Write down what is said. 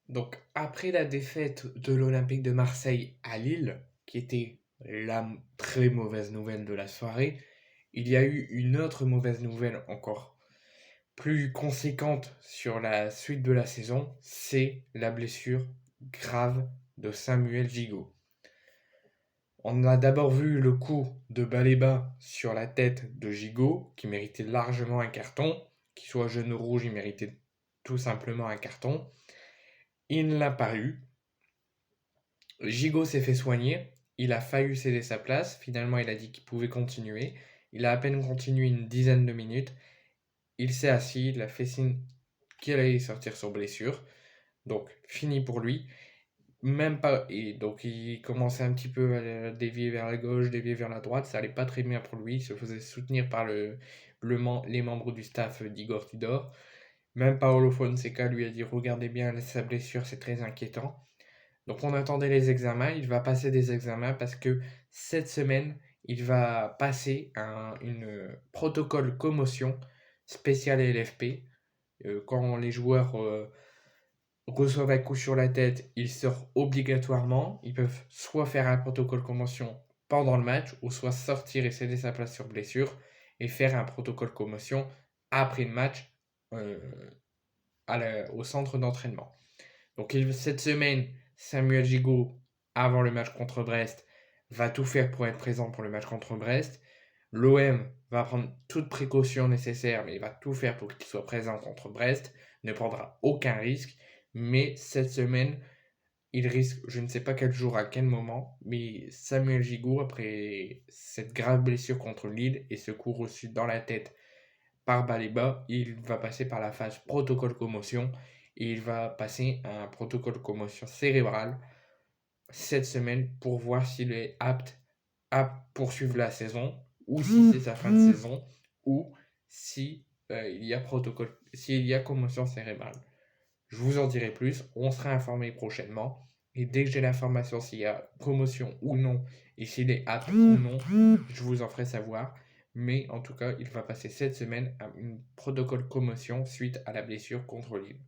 Donc, après la défaite de l'Olympique de Marseille à Lille, qui était la très mauvaise nouvelle de la soirée, il y a eu une autre mauvaise nouvelle encore plus conséquente sur la suite de la saison, c'est la blessure grave de Samuel Gigot. On a d'abord vu le coup de Baleba sur la tête de Gigot, qui méritait largement un carton. Qu'il soit jaune ou rouge, il méritait tout simplement un carton. Il ne l'a pas eu. Gigot s'est fait soigner. Il a failli céder sa place. Finalement, il a dit qu'il pouvait continuer. Il a à peine continué une dizaine de minutes. Il s'est assis. Il a fait signe qu'il allait sortir sur blessure. Donc, fini pour lui. Même pas. Et donc, il commençait un petit peu à dévier vers la gauche, dévier vers la droite. Ça allait pas très bien pour lui. Il se faisait soutenir par les membres du staff d'Igor Tudor. Même Paolo Fonseca lui a dit: regardez bien sa blessure, c'est très inquiétant. Donc on attendait les examens, il va passer des examens parce que cette semaine, il va passer une protocole commotion spéciale LFP. Quand les joueurs reçoivent un coup sur la tête, ils sortent obligatoirement. Ils peuvent soit faire un protocole commotion pendant le match, ou soit sortir et céder sa place sur blessure et faire un protocole commotion après le match euh, au centre d'entraînement. Donc cette semaine, Samuel Gigot, avant le match contre Brest, va tout faire pour être présent pour le match contre Brest. L'OM va prendre toutes précautions nécessaires, mais il va tout faire pour qu'il soit présent contre Brest. Ne prendra aucun risque. Mais cette semaine, il risque, je ne sais pas quel jour, à quel moment, mais Samuel Gigot, après cette grave blessure contre Lille et ce coup reçu dans la tête par Baleba, il va passer par la phase protocole commotion et il va passer à un protocole commotion cérébrale cette semaine pour voir s'il est apte à poursuivre la saison ou si c'est sa fin de saison ou si s'il y a commotion cérébrale. Je vous en dirai plus, on sera informé prochainement et dès que j'ai l'information s'il y a commotion ou non et s'il est apte ou non, je vous en ferai savoir. Mais en tout cas, il va passer cette semaine à un protocole commotion suite à la blessure contre Lille.